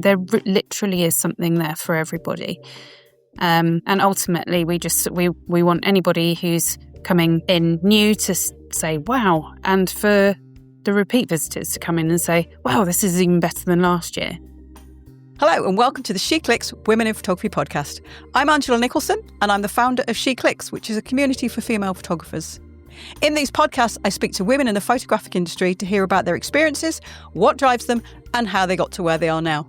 There literally is something there for everybody. And ultimately, we want anybody who's coming in new to say, wow, and for the repeat visitors to come in and say, wow, this is even better than last year. Hello and welcome to the SheClicks Women in Photography podcast. I'm Angela Nicholson and I'm the founder of SheClicks, which is a community for female photographers. In these podcasts, I speak to women in the photographic industry to hear about their experiences, what drives them, and how they got to where they are now.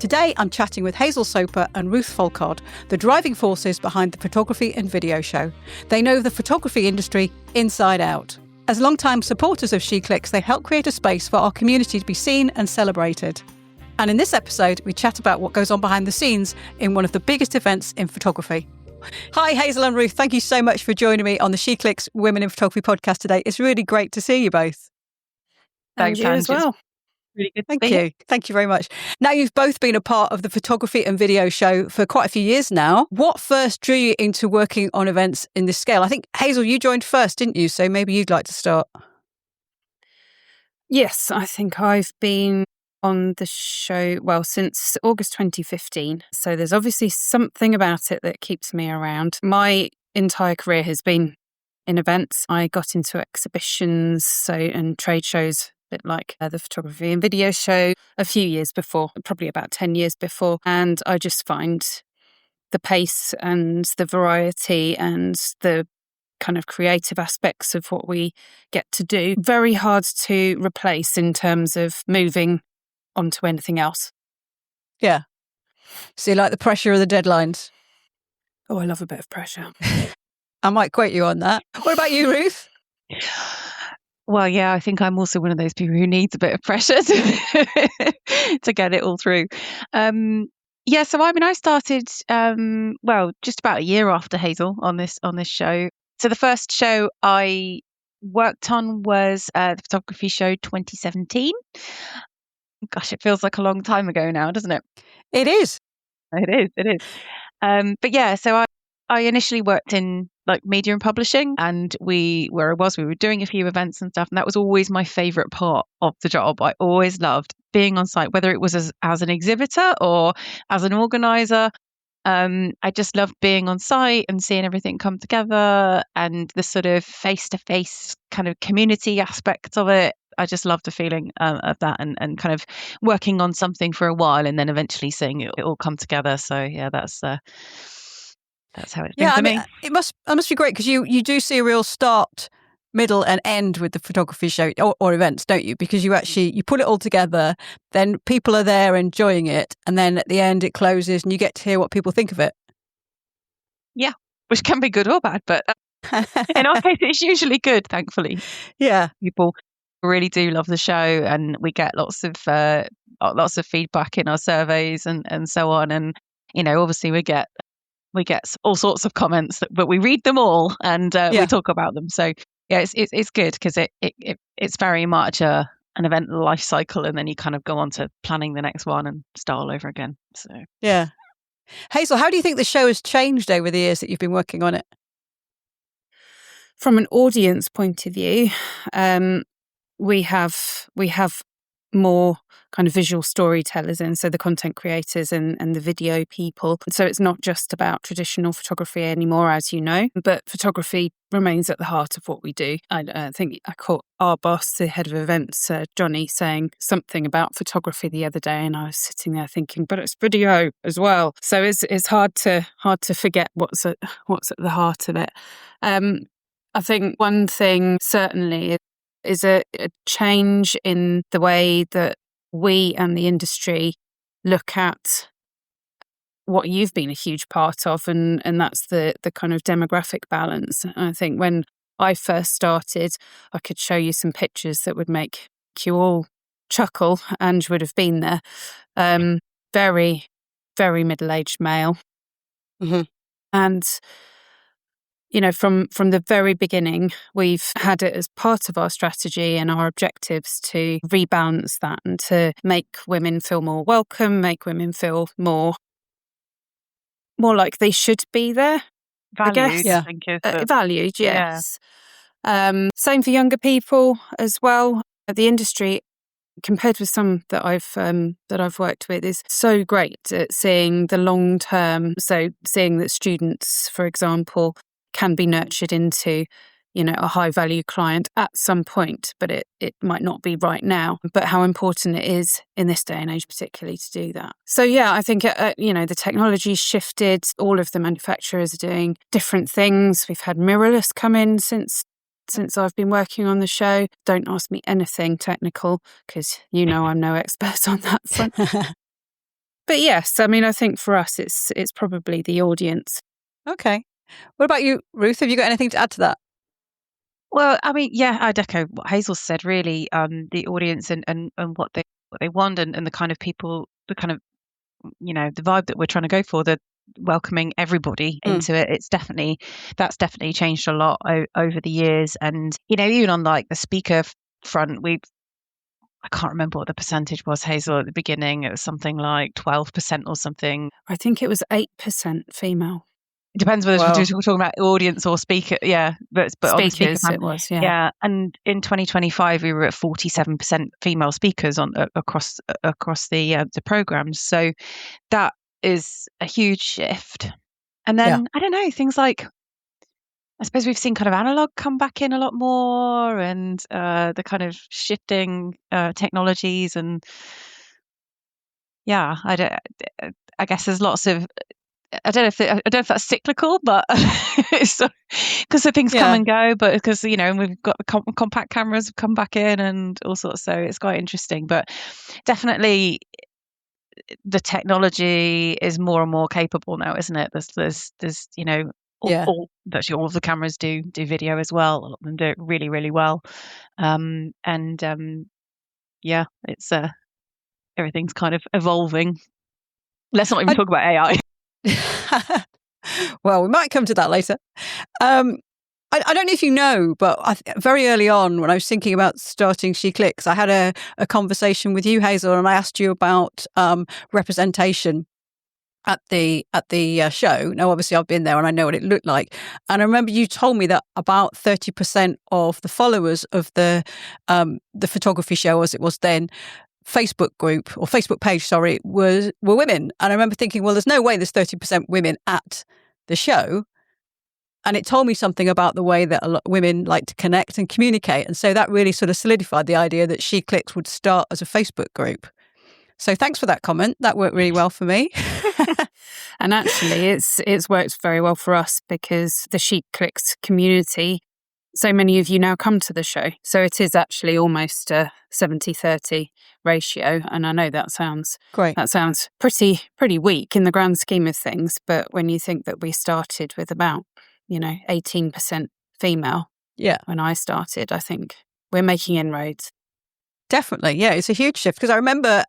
Today, I'm chatting with Hazel Soper and Ruth Folkard, the driving forces behind the photography and video show. They know the photography industry inside out. As long-time supporters of SheClicks, they help create a space for our community to be seen and celebrated. And in this episode, we chat about what goes on behind the scenes in one of the biggest events in photography. Hi, Hazel and Ruth. Thank you so much for joining me on the SheClicks Women in Photography podcast today. It's really great to see you both. Thanks, you as well. Really good. Thank you. Thank you very much. Now, you've both been a part of the photography and video show for quite a few years now. What first drew you into working on events in this scale? I think, Hazel, you joined first, didn't you? So maybe you'd like to start. Yes, I think I've been on the show, since August 2015. So there's obviously something about it that keeps me around. My entire career has been in events. I got into exhibitions and trade shows, a bit like the photography and video show a few years before, probably about 10 years before. And I just find the pace and the variety and the kind of creative aspects of what we get to do very hard to replace in terms of moving onto anything else. Yeah. So you like the pressure of the deadlines? Oh, I love a bit of pressure. I might quote you on that. What about you, Ruth? Well, yeah, I think I'm also one of those people who needs a bit of pressure to get it all through. So I started just about a year after Hazel on this show. So the first show I worked on was the photography show 2017. Gosh, it feels like a long time ago now, doesn't it? It is. It is. But yeah, so I initially worked in like media and publishing, and we were doing a few events and stuff, and that was always my favourite part of the job. I always loved being on site, whether it was as an exhibitor or as an organizer. I just loved being on site and seeing everything come together, and the sort of face-to-face kind of community aspect of it. I just loved the feeling of that, and kind of working on something for a while and then eventually seeing it all come together. So yeah, that's how it's been for me. It must be great because you do see a real start, middle and end with the photography show or events, don't you? Because you put it all together, then people are there enjoying it, and then at the end it closes and you get to hear what people think of it. Yeah, which can be good or bad, but in our case it's usually good, thankfully. Yeah. People really do love the show, and we get lots of feedback in our surveys and so on, and obviously we get all sorts of comments, but we read them all and we talk about them. So yeah, it's good because it's very much an event life cycle, and then you kind of go on to planning the next one and start all over again. So yeah. Hazel, how do you think the show has changed over the years that you've been working on it? From an audience point of view, we have more kind of visual storytellers in, so the content creators and the video people. So it's not just about traditional photography anymore, as you know, but photography remains at the heart of what we do. I think I caught our boss, the head of events, Johnny, saying something about photography the other day, and I was sitting there thinking, but it's video as well. So it's hard to forget what's at the heart of it. I think one thing certainly is a change in the way that we and the industry look at what you've been a huge part of, and that's the kind of demographic balance. And I think when I first started, I could show you some pictures that would make you all chuckle, and would have been there. Very, very middle-aged male. Mm-hmm. And from the very beginning, we've had it as part of our strategy and our objectives to rebalance that and to make women feel more welcome, make women feel more like they should be there. Valued, I guess. I think is valued, yes. Yeah. Same for younger people as well. The industry compared with some that I've worked with, is so great at seeing the long term. So seeing that students, for example, can be nurtured into, a high value client at some point, but it might not be right now. But how important it is in this day and age, particularly, to do that. So yeah, I think the technology's shifted. All of the manufacturers are doing different things. We've had mirrorless come in since I've been working on the show. Don't ask me anything technical because I'm no expert on that front. But yes, I mean, I think for us, it's probably the audience. Okay. What about you, Ruth? Have you got anything to add to that? Well, I mean, yeah, I'd echo what Hazel said, really. The audience and what they want and the kind of people, the kind of, the vibe that we're trying to go for, the welcoming everybody into it. That's definitely changed a lot over the years. And, even on like the speaker front, I can't remember what the percentage was, Hazel, at the beginning. It was something like 12% or something. I think it was 8% female. It depends whether we're talking about audience or speaker. Yeah, but on the speaker it was. Yeah. Yeah, and in 2025 we were at 47% female speakers across the programs. So that is a huge shift. And then I don't know, things like, I suppose we've seen kind of analog come back in a lot more, and the kind of shifting technologies, and yeah, I guess there's lots of. I don't know if that's cyclical, but it's because things come and go. But because we've got the compact cameras come back in and all sorts, so it's quite interesting. But definitely, the technology is more and more capable now, isn't it? There's virtually all of the cameras do video as well. A lot of them do it really, really well. It's everything's kind of evolving. Let's not even talk about AI. Well, we might come to that later. I don't know if you know, but very early on when I was thinking about starting SheClicks, I had a conversation with you, Hazel, and I asked you about representation at the show. Now, obviously, I've been there and I know what it looked like. And I remember you told me that about 30% of the followers of the photography show, as it was then, Facebook group or Facebook page, were women. And I remember thinking, well, there's no way there's 30% women at the show. And it told me something about the way that a lot of women like to connect and communicate. And so that really sort of solidified the idea that SheClicks would start as a Facebook group. So thanks for that comment. That worked really well for me. And actually, it's worked very well for us because the SheClicks community, so many of you now come to the show. So it is actually almost a 70-30 ratio. And I know that sounds great. That sounds pretty weak in the grand scheme of things. But when you think that we started with about, 18% female when I started, I think we're making inroads. Definitely. Yeah, it's a huge shift because I remember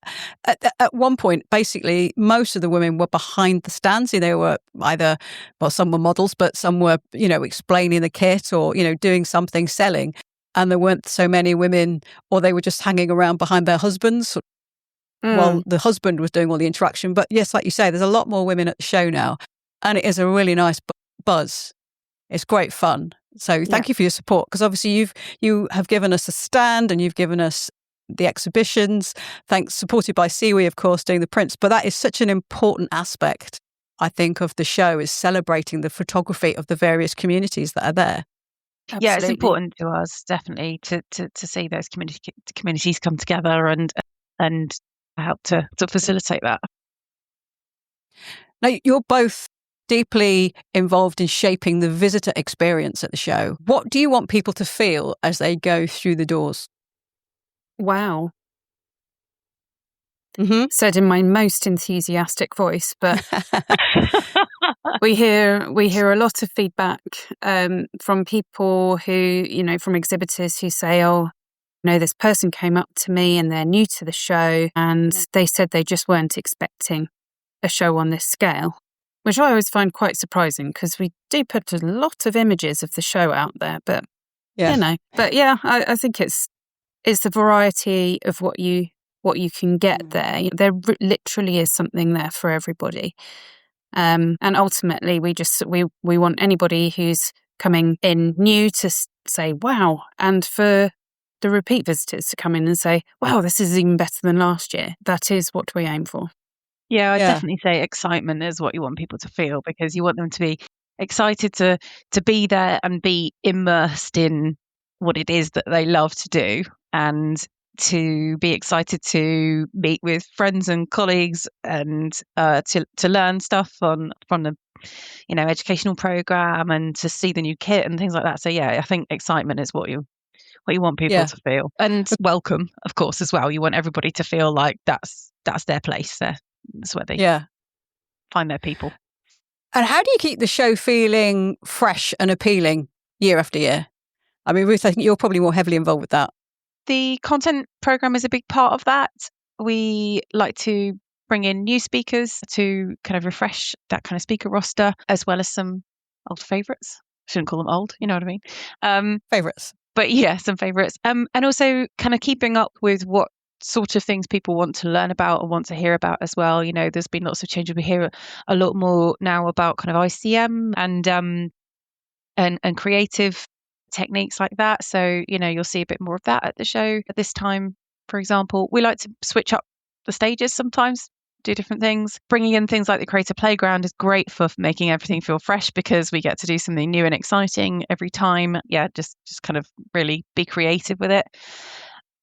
at one point, basically, most of the women were behind the stands. They were either, some were models, but some were, explaining the kit or, doing something, selling. And there weren't so many women, or they were just hanging around behind their husbands while the husband was doing all the interaction. But yes, like you say, there's a lot more women at the show now. And it is a really nice buzz. It's great fun. So thank you for your support, because obviously you have given us a stand and you've given us the exhibitions, supported by Siwi, of course, doing the prints. But that is such an important aspect, I think, of the show, is celebrating the photography of the various communities that are there. Absolutely. Yeah, it's important to us, definitely, to see those communities come together and help to facilitate that. Now, you're both deeply involved in shaping the visitor experience at the show. What do you want people to feel as they go through the doors? Wow. Said in my most enthusiastic voice, but we hear a lot of feedback from people who, from exhibitors who say, this person came up to me and they're new to the show and they said they just weren't expecting a show on this scale, which I always find quite surprising because we do put a lot of images of the show out there, but I think it's the variety of what you can get there. There literally is something there for everybody. And ultimately, we want anybody who's coming in new to say, wow, and for the repeat visitors to come in and say, wow, this is even better than last year. That is what we aim for. Yeah, I'd definitely say excitement is what you want people to feel, because you want them to be excited to be there and be immersed in what it is that they love to do, and to be excited to meet with friends and colleagues, and to learn stuff from the educational program, and to see the new kit and things like that. So yeah, I think excitement is what you want people to feel, and welcome, of course, as well. You want everybody to feel like that's their place. That's where they find their people. And how do you keep the show feeling fresh and appealing year after year? I mean, Ruth, I think you're probably more heavily involved with that. The content program is a big part of that. We like to bring in new speakers to kind of refresh that kind of speaker roster, as well as some old favourites. Shouldn't call them old, you know what I mean? Favourites. But yeah, some favourites. And also kind of keeping up with what sort of things people want to learn about and want to hear about as well. There's been lots of changes. We hear a lot more now about kind of ICM and creative techniques like that. So, you'll see a bit more of that at the show. At this time, for example, we like to switch up the stages sometimes, do different things. Bringing in things like the Creator Playground is great for making everything feel fresh, because we get to do something new and exciting every time. Yeah, just kind of really be creative with it.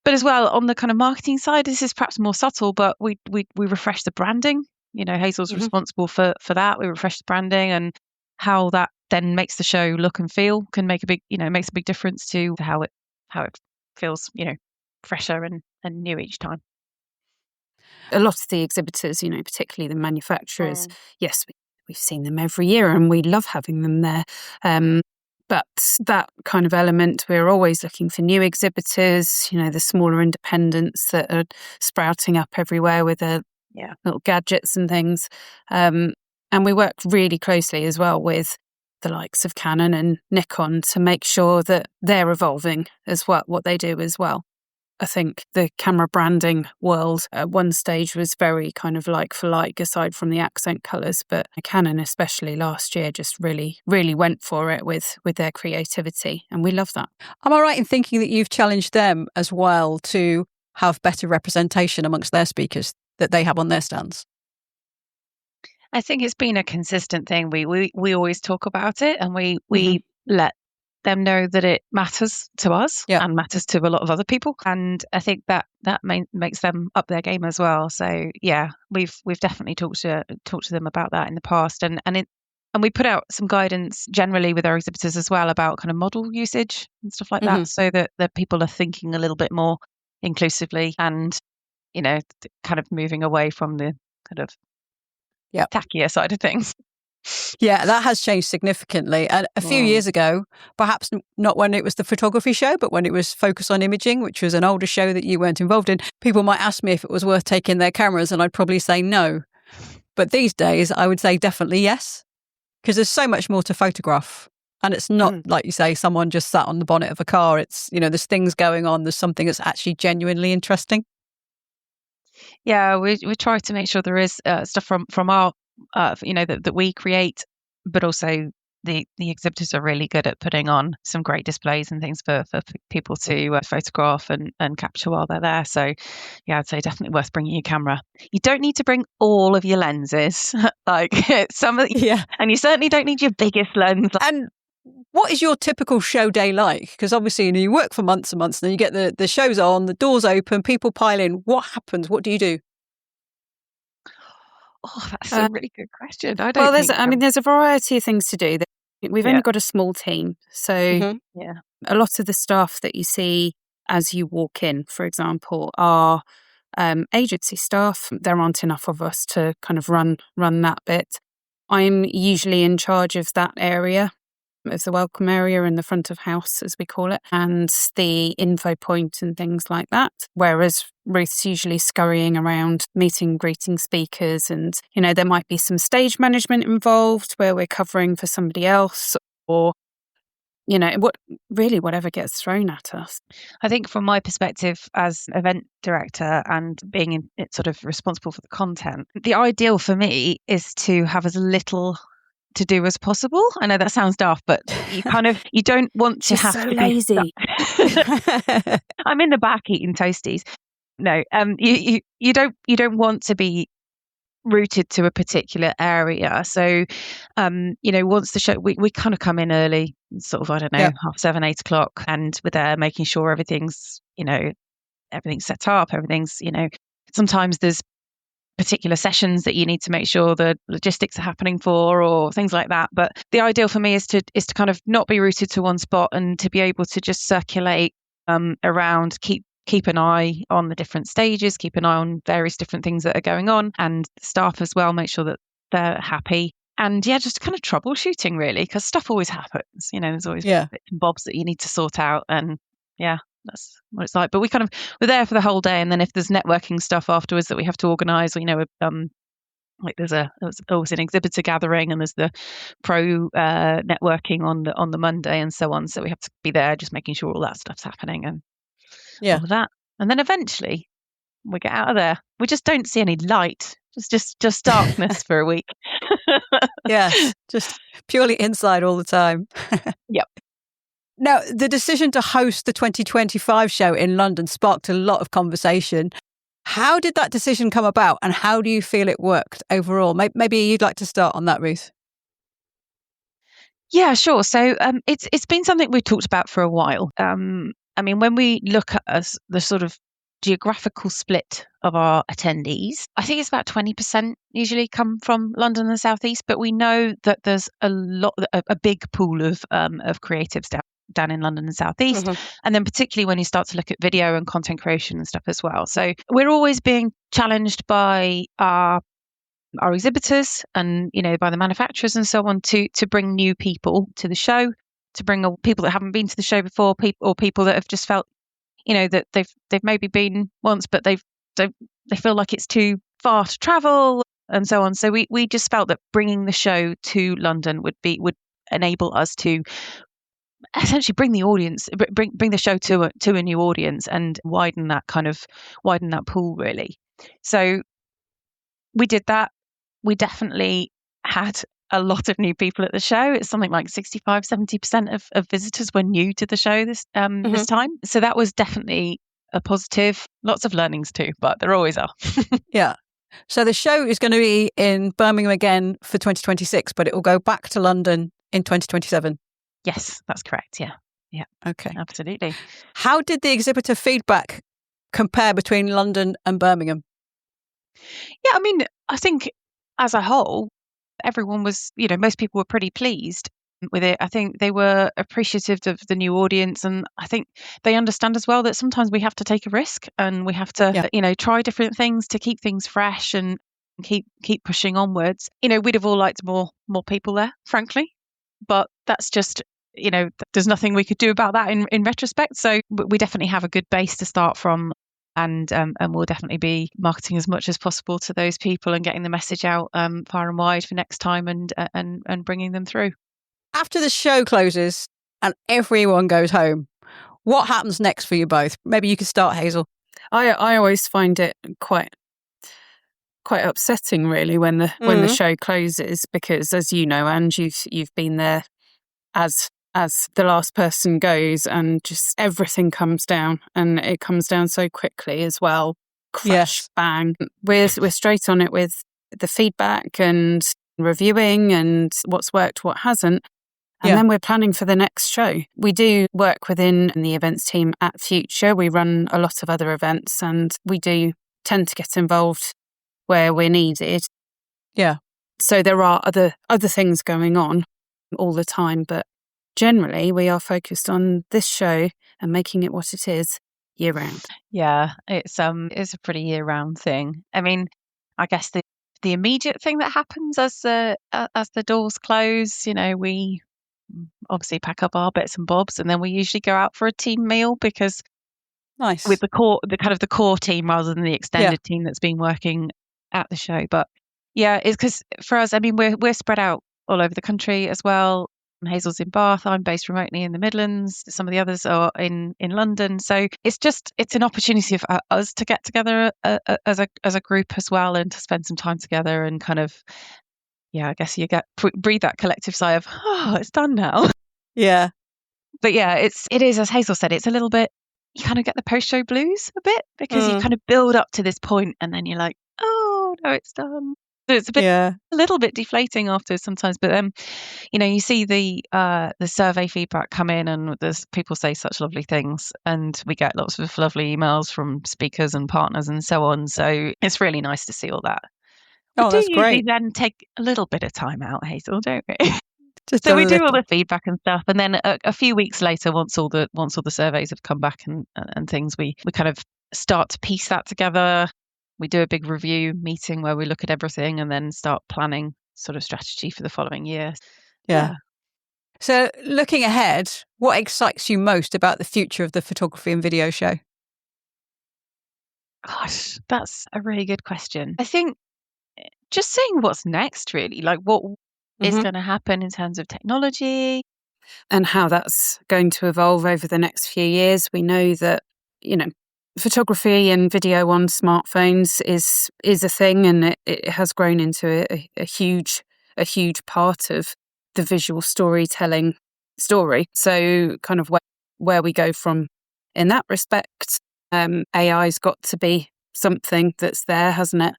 But as well, on the kind of marketing side, this is perhaps more subtle, but we refresh the branding. Hazel's responsible for that. We refresh the branding, and how that then makes the show look and feel can make a big, makes a big difference to how it feels, fresher and new each time. A lot of the exhibitors, particularly the manufacturers, yes, we've seen them every year and we love having them there. But that kind of element, we're always looking for new exhibitors, the smaller independents that are sprouting up everywhere with their little gadgets and things. And we work really closely as well with the likes of Canon and Nikon to make sure that they're evolving as well, what they do as well. I think the camera branding world at one stage was very kind of like for like, aside from the accent colours, but Canon especially last year just really, really went for it with their creativity, and we love that. Am I right in thinking that you've challenged them as well to have better representation amongst their speakers that they have on their stands? I think it's been a consistent thing. We always talk about it, and we let them know that it matters to us and matters to a lot of other people. And I think that makes them up their game as well. So yeah, we've definitely talked to them about that in the past, and we put out some guidance generally with our exhibitors as well about kind of model usage and stuff like that, so that people are thinking a little bit more inclusively, and kind of moving away from the kind of tackier side of things. Yeah, that has changed significantly. And a few years ago, perhaps not when it was the photography show, but when it was Focus on Imaging, which was an older show that you weren't involved in, people might ask me if it was worth taking their cameras, and I'd probably say no. But these days, I would say definitely yes, because there's so much more to photograph. And it's not, like you say, someone just sat on the bonnet of a car. It's, there's things going on. There's something that's actually genuinely interesting. Yeah, we try to make sure there is stuff from our that we create, but also the exhibitors are really good at putting on some great displays and things for people to photograph and capture while they're there. So yeah, I'd say definitely worth bringing your camera. You don't need to bring all of your lenses, like some of and you certainly don't need your biggest lens. And what is your typical show day like? Because obviously you work for months and months, and then you get the shows on, the doors open, people pile in. What happens? What do you do? Oh, that's a really good question. There's a variety of things to do. We've only got a small team. So a lot of the staff that you see as you walk in, for example, are agency staff. There aren't enough of us to kind of run that bit. I'm usually in charge of that area, of the welcome area and the front of house, as we call it, and the info point and things like that. Whereas Ruth's usually scurrying around meeting, greeting speakers, and, there might be some stage management involved where we're covering for somebody else, or, whatever gets thrown at us. I think from my perspective as event director and being sort of responsible for the content, the ideal for me is to have as little to do as possible. I know that sounds daft, but you don't want to have so to lazy. I'm in the back eating toasties. No, you don't want to be rooted to a particular area. So, once the show, we kind of come in early, sort of, I don't know, 7:30, 8:00, and we're there making sure everything's set up, everything's, sometimes there's particular sessions that you need to make sure the logistics are happening for, or things like that. But the ideal for me is to kind of not be rooted to one spot, and to be able to just circulate around, keep an eye on the different stages, keep an eye on various different things that are going on, and staff as well, make sure that they're happy. And just kind of troubleshooting, really, because stuff always happens. There's always bits and bobs that you need to sort out, and that's what it's like. But we're there for the whole day, and then if there's networking stuff afterwards that we have to organise, like there's always an exhibitor gathering, and there's the pro networking on the Monday, and so on. So we have to be there, just making sure all that stuff's happening, and all of that. And then eventually we get out of there. We just don't see any light. Just darkness for a week. Yes, just purely inside all the time. Yep. Now, the decision to host the 2025 show in London sparked a lot of conversation. How did that decision come about, and how do you feel it worked overall? Maybe you'd like to start on that, Ruth. Yeah, sure. So it's been something we've talked about for a while. When we look at the sort of geographical split of our attendees, I think it's about 20% usually come from London and the South East, but we know that there's a big pool of creatives down in London and South East. Mm-hmm. And then particularly when you start to look at video and content creation and stuff as well. So we're always being challenged by our exhibitors and, by the manufacturers and so on to bring new people to the show, to bring people that haven't been to the show before, people that have just felt, that they've maybe been once, but they feel like it's too far to travel and so on. So we just felt that bringing the show to London would enable us to essentially bring the audience, bring the show to a new audience, and widen that pool, really. So we did that. We definitely had a lot of new people at the show. It's something like 65-70% of visitors were new to the show this time. So that was definitely a positive. Lots of learnings too, but there always are. Yeah. So the show is going to be in Birmingham again for 2026, but it will go back to London in 2027. Yes, that's correct. Yeah. Yeah. Okay. Absolutely. How did the exhibitor feedback compare between London and Birmingham? Yeah, I think as a whole, everyone was, most people were pretty pleased with it. I think they were appreciative of the new audience, and I think they understand as well that sometimes we have to take a risk, and we have to, try different things to keep things fresh and keep pushing onwards. We'd have all liked more people there, frankly, but that's just, there's nothing we could do about that in retrospect. So we definitely have a good base to start from. And we'll definitely be marketing as much as possible to those people and getting the message out far and wide for next time, and bringing them through. After the show closes and everyone goes home, what happens next for you both? Maybe you could start, Hazel. I always find it quite upsetting, really, when the show closes, because, as you know, Ange, you've been there as the last person goes, and just everything comes down, and it comes down so quickly as well. Crash, bang. We're straight on it with the feedback and reviewing and what's worked, what hasn't. And then we're planning for the next show. We do work within the events team at Future. We run a lot of other events, and we do tend to get involved where we're needed. Yeah. So there are other things going on all the time, but generally, we are focused on this show and making it what it is year round. Yeah, it's a pretty year round thing. I guess the immediate thing that happens as the doors close, we obviously pack up our bits and bobs, and then we usually go out for a team meal, because with the core team rather than the extended team that's been working at the show. But it's because for us, we're spread out all over the country as well. Hazel's in Bath. I'm based remotely in the Midlands. Some of the others are in London. So it's an opportunity for us to get together as a group as well, and to spend some time together and kind of yeah, I guess you breathe that collective sigh of, oh, it's done now. Yeah. But yeah, it is, as Hazel said, it's a little bit, you kind of get the post-show blues a bit because you kind of build up to this point and then you're like, oh, no, it's done. So it's a little bit deflating after sometimes. But you see the survey feedback come in and there's people say such lovely things and we get lots of lovely emails from speakers and partners and so on. So it's really nice to see all that. We do usually then take a little bit of time out, Hazel, don't we? So we do all the feedback and stuff, and then a few weeks later, once all the surveys have come back and things, we kind of start to piece that together. We do a big review meeting where we look at everything and then start planning sort of strategy for the following year. Yeah. So looking ahead, what excites you most about the future of the photography and video show? Gosh, that's a really good question. I think just seeing what's next, really, like what is going to happen in terms of technology and how that's going to evolve over the next few years. We know that, photography and video on smartphones is a thing, and it has grown into a huge part of the visual storytelling story. So kind of where we go from in that respect, AI's got to be something that's there, hasn't it?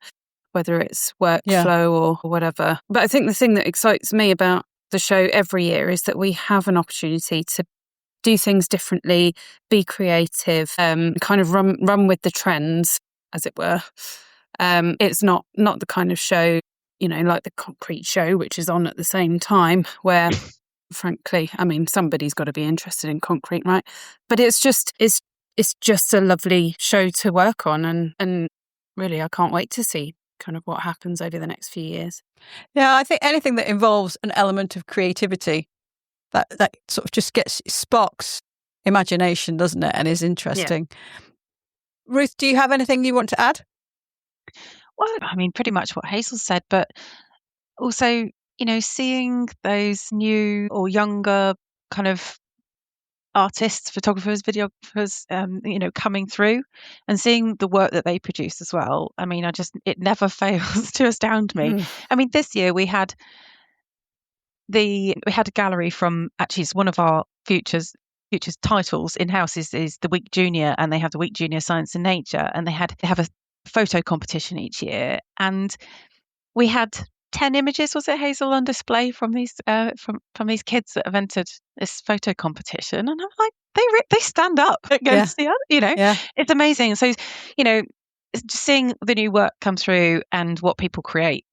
Whether it's workflow or whatever. But I think the thing that excites me about the show every year is that we have an opportunity to do things differently, be creative, kind of run with the trends, as it were. It's not the kind of show, like the concrete show, which is on at the same time, where, frankly, I mean, somebody's got to be interested in concrete, right? But it's just a lovely show to work on, and really, I can't wait to see kind of what happens over the next few years. Yeah, I think anything that involves an element of creativity that sort of just sparks imagination, doesn't it? And is interesting. Yeah. Ruth, do you have anything you want to add? Well, I mean, pretty much what Hazel said, but also, seeing those new or younger kind of artists, photographers, videographers, coming through and seeing the work that they produce as well. I mean, it never fails to astound me. I mean, this year we had a gallery from, actually it's one of our futures titles in-house is the Week Junior, and they have the Week Junior Science and Nature, and they have a photo competition each year, and we had 10 images, was it, Hazel, on display from these from these kids that have entered this photo competition, and I'm like, they stand up against the other, it's amazing. So, just seeing the new work come through and what people create,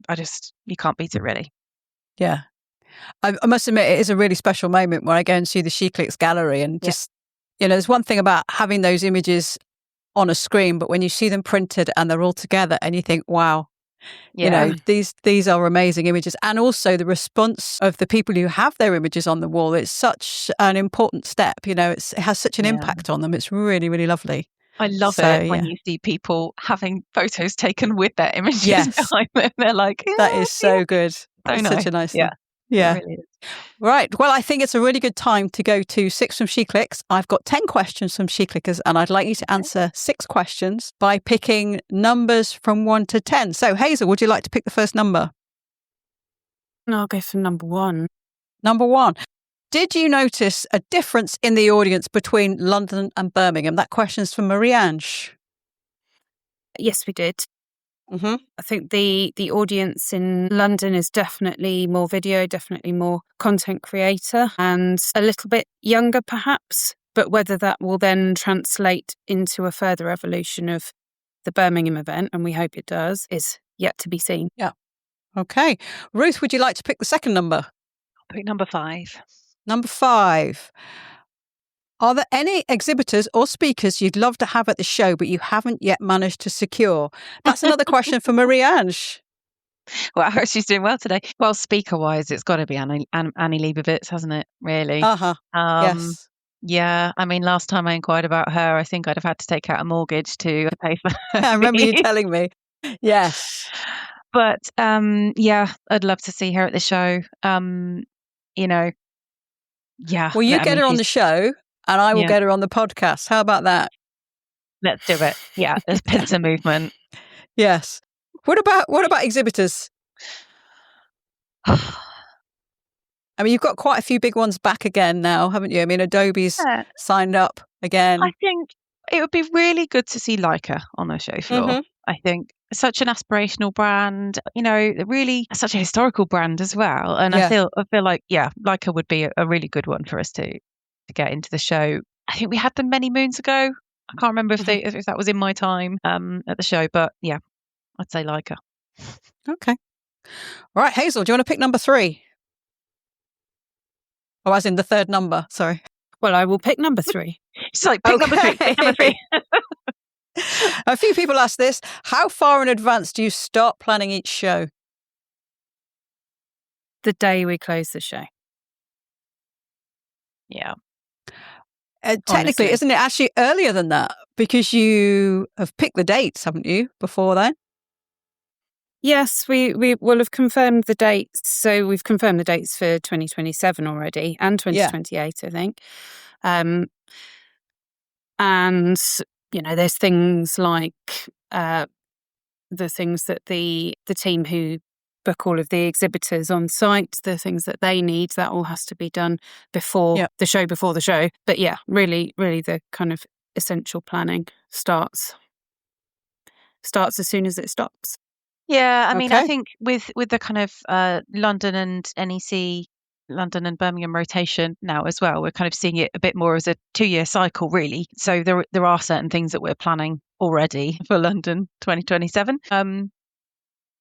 you can't beat it, really. Yeah. I must admit, it is a really special moment when I go and see the SheClicks gallery, and just, there's one thing about having those images on a screen, but when you see them printed and they're all together and you think, wow, these are amazing images. And also the response of the people who have their images on the wall, it's such an important step, it has such an impact on them. It's really, really lovely. I love it when you see people having photos taken with their images behind them. They're like, that is so good. That's such a nice thing. Yeah. Really is. Right. Well, I think it's a really good time to go to 6 from SheClicks. I've got 10 questions from SheClickers, and I'd like you to answer 6 questions by picking numbers from 1 to 10. So, Hazel, would you like to pick the first number? I'll go for number 1. Number 1. Did you notice a difference in the audience between London and Birmingham? That question's from Marie-Ange. Yes, we did. I think the audience in London is definitely more video, definitely more content creator, and a little bit younger perhaps, but whether that will then translate into a further evolution of the Birmingham event, and we hope it does, is yet to be seen. Yeah. Okay. Ruth, would you like to pick the second number? I'll pick number 5. Number 5. Are there any exhibitors or speakers you'd love to have at the show but you haven't yet managed to secure? That's another question for Marie-Ange. Well, she's doing well today. Well, speaker-wise, it's got to be Annie Leibovitz, hasn't it, really? Yes. Yeah, I mean, last time I inquired about her, I think I'd have had to take out a mortgage to pay for her. I remember you telling me. Yes. But, I'd love to see her at the show. Yeah. Well, you get her on the show, and I will get her on the podcast. How about that? Let's do it. Yeah, there's pincer movement. Yes. What about exhibitors? I mean, you've got quite a few big ones back again now, haven't you? I mean, Adobe's Yeah, signed up again. I think it would be really good to see Leica on the show floor. Mhm. I think such an aspirational brand, really such a historical brand as well. And Yeah. I feel like, yeah, Leica would be a really good one for us to get into the show. I think we had them many moons ago. I can't remember Mhm. if that was in my time at the show, but yeah, I'd say Leica. Okay. All right, Hazel, do you want to pick number 3? Oh, as in the third number, sorry. Well, I will pick number 3. She's like, pick number 3, pick number 3. A few people ask this. How far in advance do you start planning each show? The day we close the show. Yeah. Technically, Honestly. isn't it actually earlier than that? Because you have picked the dates, haven't you, before then? Yes, we will have confirmed the dates. So we've confirmed the dates for 2027 already and 2028, I think. And, there's things like the things that the team who book all of the exhibitors on site, the things that they need, that all has to be done before the show. But yeah, really, really the kind of essential planning starts as soon as it stops. Yeah, I mean, I Okay. think with the kind of London and NEC, London and Birmingham rotation now as well, we're kind of seeing it a bit more as a 2-year cycle, really. So there are certain things that we're planning already for London 2027.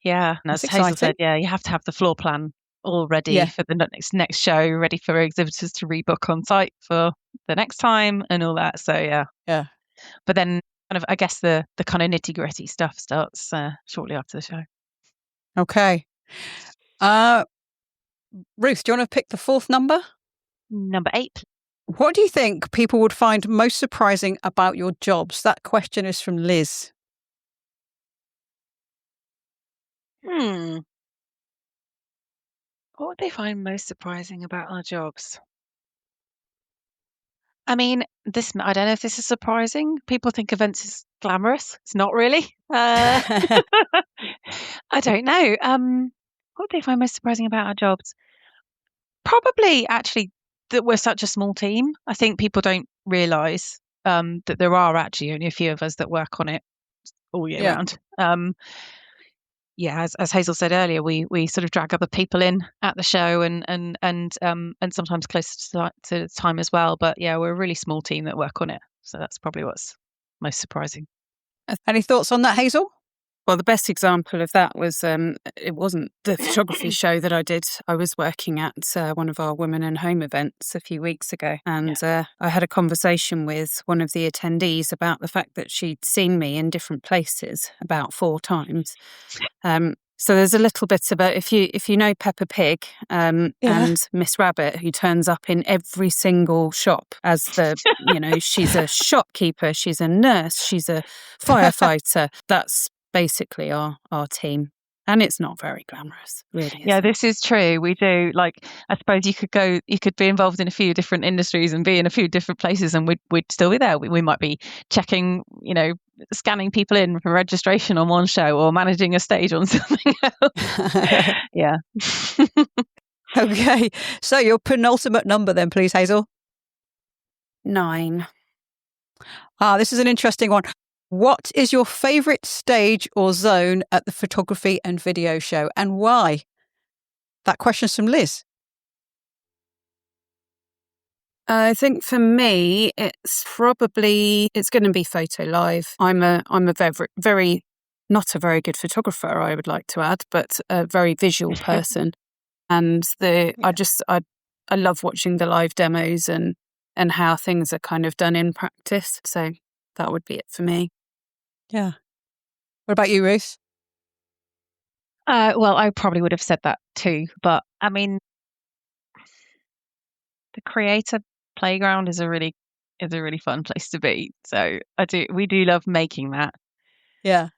Yeah, and That's as Hazel exciting. said, yeah, you have to have the floor plan all ready Yeah. for the next show, ready for exhibitors to rebook on site for the next time and all that. So yeah. Yeah. But then kind of, I guess the kind of nitty gritty stuff starts shortly after the show. Okay. Ruth, do you want to pick the 4th number? Number 8. What do you think people would find most surprising about your jobs? That question is from Liz. What would they find most surprising about our jobs? I mean, I don't know if this is surprising. People think events is glamorous. It's not really. I don't know. What would they find most surprising about our jobs? Probably actually that we're such a small team. I think people don't realise that there are actually only a few of us that work on it all year Yeah. round. Yeah, as Hazel said earlier, we sort of drag other people in at the show and sometimes closer to the time as well. But yeah, we're a really small team that work on it, so that's probably what's most surprising. Any thoughts on that, Hazel? Well, the best example of that was it wasn't the photography show that I did. I was working at one of our Women and Home events a few weeks ago, and I had a conversation with one of the attendees about the fact that she'd seen me in different places about 4 times. So there's a little bit about if you know Peppa Pig and Miss Rabbit, who turns up in every single shop as she's a shopkeeper, she's a nurse, she's a firefighter. That's basically our team, and it's not very glamorous, really. Yeah, this is true. We do, like, I suppose you could be involved in a few different industries and be in a few different places, and we'd still be there. We might be checking, scanning people in for registration on one show or managing a stage on something else. Yeah. Okay, so your penultimate number then, please, Hazel. 9. This is an interesting one. What is your favourite stage or zone at the photography and video show, and why? That question's from Liz. I think for me, it's going to be Photo Live. I'm a very not a very good photographer, I would like to add, but a very visual person. And I love watching the live demos and how things are kind of done in practice. So that would be it for me. Yeah. What about you, Ruth? Well, I probably would have said that too, but I mean, the creator playground is a really fun place to be. So we do love making that. Yeah.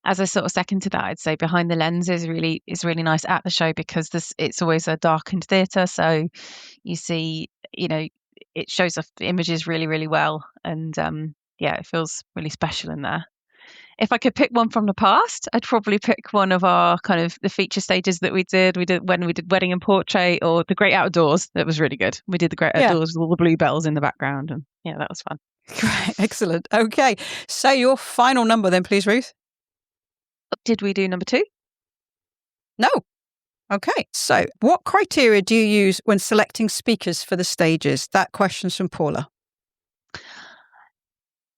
As a sort of second to that, I'd say behind the lens is really nice at the show, because it's always a darkened theatre, so you see, it shows off the images really, really well, and it feels really special in there. if I could pick one from the past, I'd probably pick one of our kind of the feature stages that we did. We did when we did Wedding and Portrait, or The Great Outdoors. That was really good. We did The Great Outdoors with all the bluebells in the background, and yeah, that was fun. Great, excellent. Okay, so your final number then, please, Ruth. Did we do number 2? No. Okay, so what criteria do you use when selecting speakers for the stages? That question's from Paula.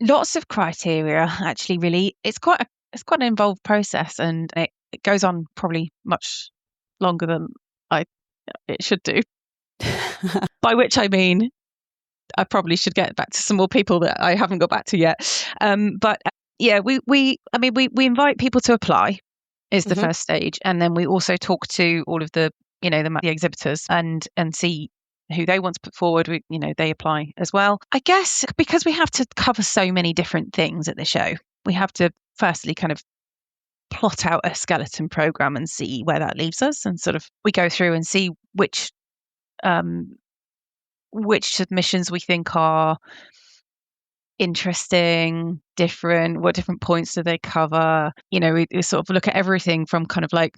Lots of criteria, actually. Really, it's quite an involved process, and it goes on probably much longer than it should do. By which I mean, I probably should get back to some more people that I haven't got back to yet. But yeah, we invite people to apply is the first stage, and then we also talk to all of the the exhibitors and see who they want to put forward. They apply as well. I guess because we have to cover so many different things at the show, we have to firstly kind of plot out a skeleton program and see where that leaves us, and sort of we go through and see which submissions we think are interesting, different, what different points do they cover. We sort of look at everything from kind of like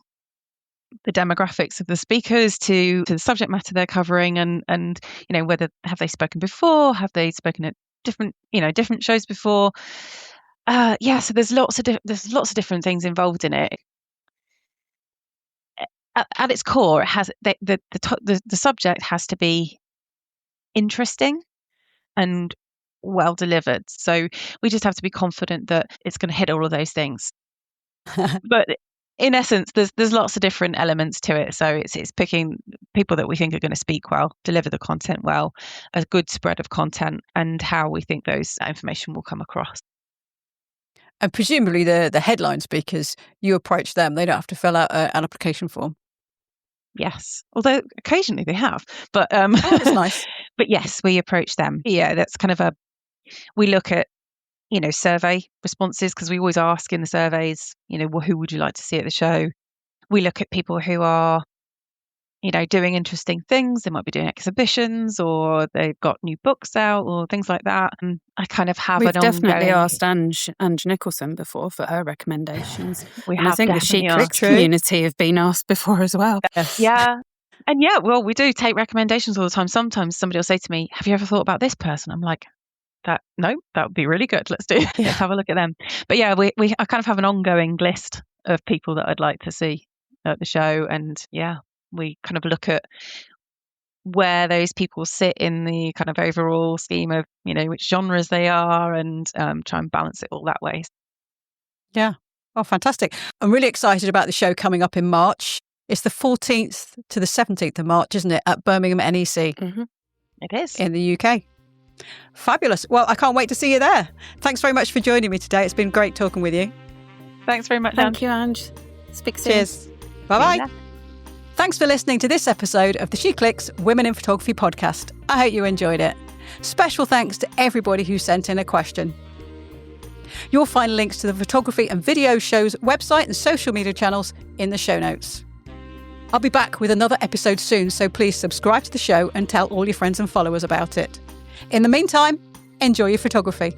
the demographics of the speakers to the subject matter they're covering, and whether have they spoken before, have they spoken at different shows before. So there's lots of different things involved in it. At its core, it has the subject has to be interesting and well delivered. So we just have to be confident that it's going to hit all of those things. But in essence, there's lots of different elements to it. So it's picking people that we think are going to speak well, deliver the content well, a good spread of content, and how we think that information will come across. And presumably the headline speakers, you approach them. They don't have to fill out an application form. Yes, although occasionally they have. But that's nice. But yes, we approach them. Yeah, that's kind of we look at survey responses, because we always ask in the surveys, who would you like to see at the show? We look at people who are, doing interesting things. They might be doing exhibitions, or they've got new books out, or things like that. And I kind of have We've definitely asked Angela Nicholson before for her recommendations. I think the SheClicks community have been asked before as well. Yes. Yeah. And yeah, well, we do take recommendations all the time. Sometimes somebody will say to me, have you ever thought about this person? I'm like, no, that would be really good. Let's have a look at them. But yeah, I kind of have an ongoing list of people that I'd like to see at the show. And yeah, we kind of look at where those people sit in the kind of overall scheme of, which genres they are, and try and balance it all that way. Yeah. Oh, fantastic. I'm really excited about the show coming up in March. It's the 14th to the 17th of March, isn't it, at Birmingham NEC? Mm-hmm. It is. In the UK. Fabulous. Well, I can't wait to see you there. Thanks very much for joining me today. It's been great talking with you. Thanks very much, Thank you, Ange. Speak soon. Cheers. Bye-bye. Thanks for listening to this episode of the SheClicks Women in Photography podcast. I hope you enjoyed it. Special thanks to everybody who sent in a question. You'll find links to the photography and video show's website and social media channels in the show notes. I'll be back with another episode soon, so please subscribe to the show and tell all your friends and followers about it. In the meantime, enjoy your photography.